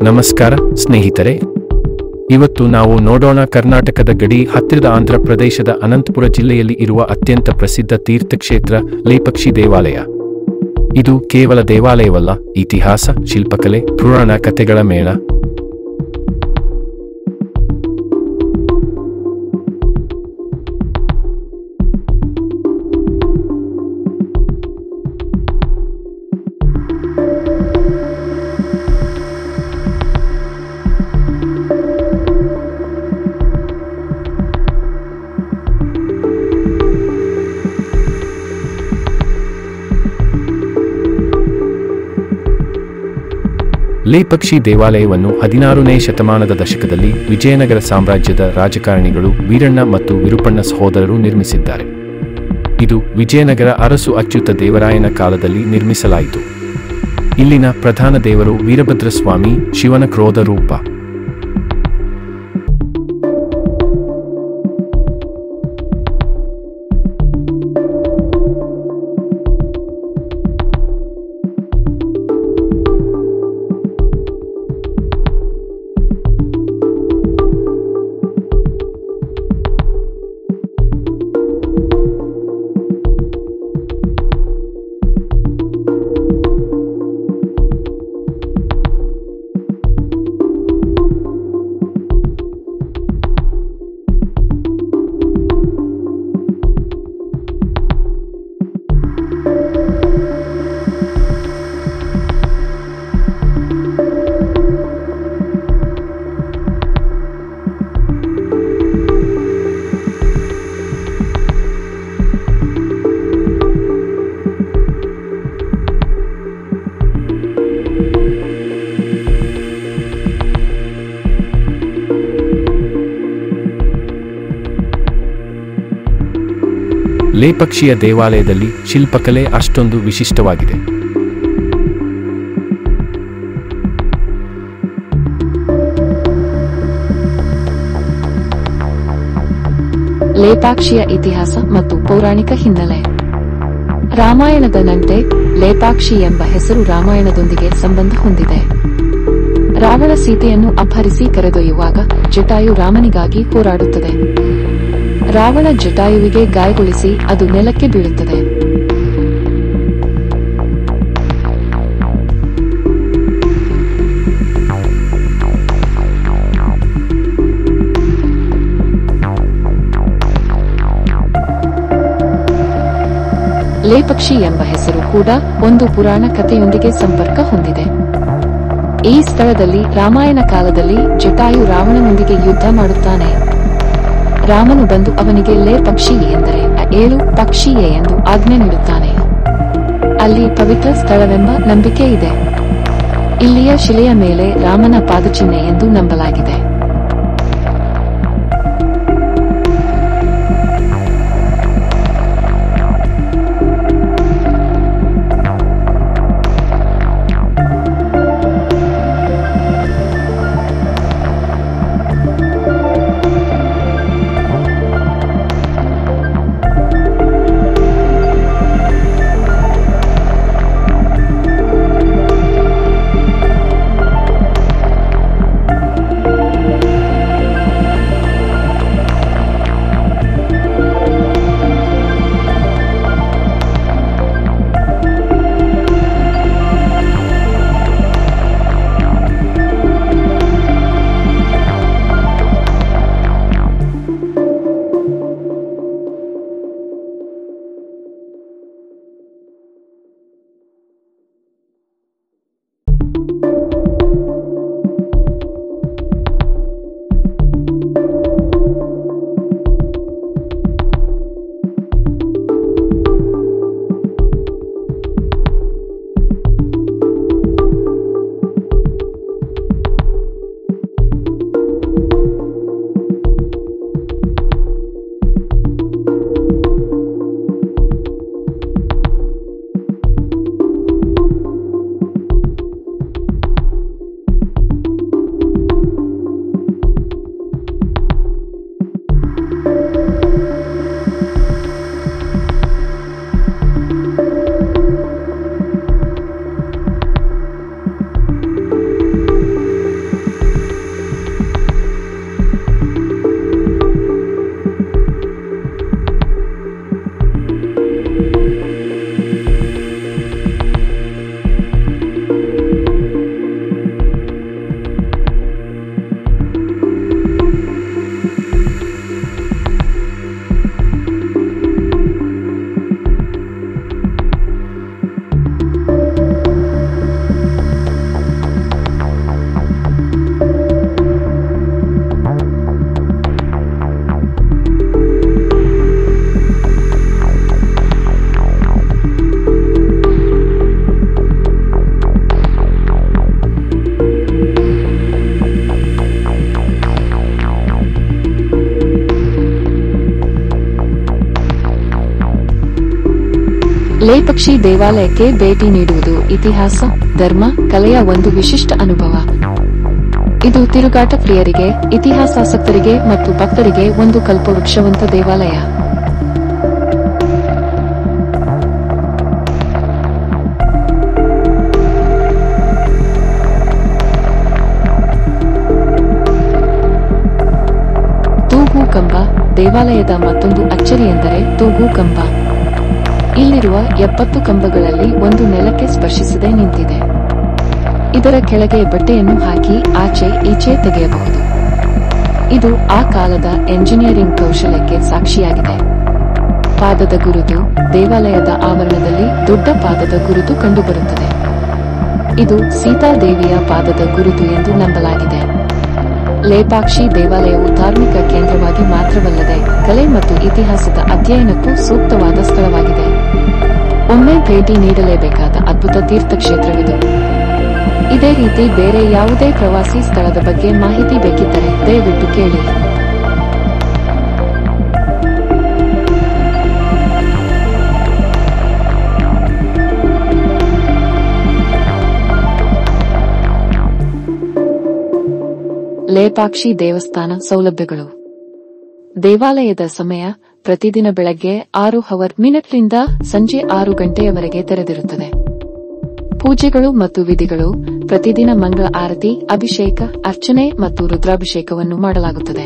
ನಮಸ್ಕಾರ ಸ್ನೇಹಿತರೆ, ಇವತ್ತು ನಾವು ನೋಡೋಣ ಕರ್ನಾಟಕದ ಗಡಿ ಹತ್ತಿರದ ಆಂಧ್ರ ಪ್ರದೇಶದ ಅನಂತಪುರ ಜಿಲ್ಲೆಯಲ್ಲಿ ಇರುವ ಅತ್ಯಂತ ಪ್ರಸಿದ್ಧ ತೀರ್ಥಕ್ಷೇತ್ರ ಲೇಪಕ್ಷಿ ದೇವಾಲಯ. ಇದು ಕೇವಲ ದೇವಾಲಯವಲ್ಲ, ಇತಿಹಾಸ, ಶಿಲ್ಪಕಲೆ, ಪುರಾಣ ಕಥೆಗಳ ಮೇಳ. ಲೇಪಕ್ಷಿ ದೇವಾಲಯವನ್ನು 16ನೇ ಶತಮಾನದ ದಶಕದಲ್ಲಿ ವಿಜಯನಗರ ಸಾಮ್ರಾಜ್ಯದ ರಾಜಕಾರಣಿಗಳು ವೀರಣ್ಣ ಮತ್ತು ವಿರುಪಣ್ಣ ಸಹೋದರರು ನಿರ್ಮಿಸಿದ್ದಾರೆ. ಇದು ವಿಜಯನಗರ ಅರಸು ಅಚ್ಯುತ ದೇವರಾಯನ ಕಾಲದಲ್ಲಿ ನಿರ್ಮಿಸಲಾಯಿತು. ಇಲ್ಲಿನ ಪ್ರಧಾನ ದೇವರು ವೀರಭದ್ರಸ್ವಾಮಿ, ಶಿವನ ಕ್ರೋಧ ರೂಪ. ಲೇಪಕ್ಷಿಯ ದೇವಾಲಯದಲ್ಲಿ ಶಿಲ್ಪಕಲೆ ಅಷ್ಟೊಂದು ವಿಶಿಷ್ಟವಾಗಿದೆ. ಲೇಪಾಕ್ಷಿಯ ಇತಿಹಾಸ ಮತ್ತು ಪೌರಾಣಿಕ ಹಿನ್ನೆಲೆ. ರಾಮಾಯಣದ ನಂತೆ ಲೇಪಾಕ್ಷಿ ಎಂಬ ಹೆಸರು ರಾಮಾಯಣದೊಂದಿಗೆ ಸಂಬಂಧ ಹೊಂದಿದೆ. ರಾವಣ ಸೀತೆಯನ್ನು ಅಪಹರಿಸಿ ಕರೆದೊಯ್ಯುವಾಗ ಜಟಾಯು ರಾಮನಿಗಾಗಿ ಹೋರಾಡುತ್ತದೆ. ರಾವಣ ಜಟಾಯುವಿಗೆ ಗಾಯಗೊಳಿಸಿ ಅದು ನೆಲಕ್ಕೆ ಬೀಳುತ್ತದೆ. ಲೇಪಕ್ಷಿ ಎಂಬ ಹೆಸರು ಕೂಡ ಒಂದು ಪುರಾಣ ಕಥೆಯೊಂದಿಗೆ ಸಂಪರ್ಕ ಹೊಂದಿದೆ. ಈ ಸ್ಥಳದಲ್ಲಿ ರಾಮಾಯಣ ಕಾಲದಲ್ಲಿ ಜಟಾಯು ರಾವಣನೊಂದಿಗೆ ಯುದ್ಧ ಮಾಡುತ್ತಾನೆ. ರಾಮನು ಬಂದು ಅವನಿಗೆ ಲೇಪಕ್ಷಿ ಎಂದರೆ ಏಳು ಪಕ್ಷಿಯೇ ಎಂದು ಆಜ್ಞೆ ನೀಡುತ್ತಾನೆ. ಅಲ್ಲಿ ಪವಿತ್ರ ಸ್ಥಳವೆಂಬ ನಂಬಿಕೆ ಇದೆ. ಇಲ್ಲಿಯ ಶಿಲೆಯ ಮೇಲೆ ರಾಮನ ಪಾದಚಿಹ್ನೆ ಎಂದು ನಂಬಲಾಗಿದೆ. ಲೇಪಕ್ಷಿ ದೇವಾಲಯಕ್ಕೆ ಭೇಟಿ ನೀಡುವುದು ಇತಿಹಾಸ, ಧರ್ಮ, ಕಲೆಯ ಒಂದು ವಿಶಿಷ್ಟ ಅನುಭವ. ಇದು ತಿರುಗಾಟ ಪ್ರಿಯರಿಗೆ, ಇತಿಹಾಸಾಸಕ್ತರಿಗೆ ಮತ್ತು ಭಕ್ತರಿಗೆ ಒಂದು ಕಲ್ಪವೃಕ್ಷವಂತ ದೇವಾಲಯ. ತೂಗು ಕಂಬ. ದೇವಾಲಯದ ಮತ್ತೊಂದು ಅಚ್ಚರಿಯೆಂದರೆ ತೂಗು ಕಂಬ. ಇಲ್ಲಿರುವ 70 ಕಂಬಗಳಲ್ಲಿ ಒಂದು ನೆಲಕ್ಕೆ ಸ್ಪರ್ಶಿಸದೆ ನಿಂತಿದೆ. ಇದರ ಕೆಳಗೆ ಬಟ್ಟೆಯನ್ನು ಹಾಕಿ ಆಚೆ ಈಚೆ ತೆಗೆಯಬಹುದು. ಇದು ಆ ಕಾಲದ ಎಂಜಿನಿಯರಿಂಗ್ ಕೌಶಲ್ಯಕ್ಕೆ ಸಾಕ್ಷಿಯಾಗಿದೆ. ಪಾದದ ಗುರುತು. ದೇವಾಲಯದ ಆವರಣದಲ್ಲಿ ದೊಡ್ಡ ಪಾದದ ಗುರುತು ಕಂಡುಬರುತ್ತದೆ. ಇದು ಸೀತಾದೇವಿಯ ಪಾದದ ಗುರುತು ಎಂದು ನಂಬಲಾಗಿದೆ. ಲೇಪಾಕ್ಷಿ ದೇವಾಲಯವು ಧಾರ್ಮಿಕ ಕೇಂದ್ರವಾಗಿ ಮಾತ್ರವಲ್ಲದೆ ಕಲೆ ಮತ್ತು ಇತಿಹಾಸದ ಅಧ್ಯಯನಕ್ಕೂ ಸೂಕ್ತವಾದ ಸ್ಥಳವಾಗಿದೆ. ಒಮ್ಮೆ ಭೇಟಿ ನೀಡಲೇಬೇಕಾದ ಅದ್ಭುತ ತೀರ್ಥಕ್ಷೇತ್ರವಿದು. ಇದೇ ರೀತಿ ಬೇರೆ ಯಾವುದೇ ಪ್ರವಾಸಿ ಸ್ಥಳದ ಬಗ್ಗೆ ಮಾಹಿತಿ ಬೇಕಿದ್ದರೆ ದಯವಿಟ್ಟು ಕೇಳಿ. ಲೇಪಾಕ್ಷಿ ದೇವಸ್ಥಾನ ಸೌಲಭ್ಯಗಳು. ದೇವಾಲಯದ ಸಮಯ ಪ್ರತಿದಿನ ಬೆಳಗ್ಗೆ 6 ರಿಂದ ಸಂಜೆ 6 ಗಂಟೆಯವರೆಗೆ ತೆರೆದಿರುತ್ತದೆ. ಪೂಜೆಗಳು ಮತ್ತು ವಿಧಿಗಳು. ಪ್ರತಿದಿನ ಮಂಗಳ ಆರತಿ, ಅಭಿಷೇಕ, ಅರ್ಚನೆ ಮತ್ತು ರುದ್ರಾಭಿಷೇಕವನ್ನು ಮಾಡಲಾಗುತ್ತದೆ.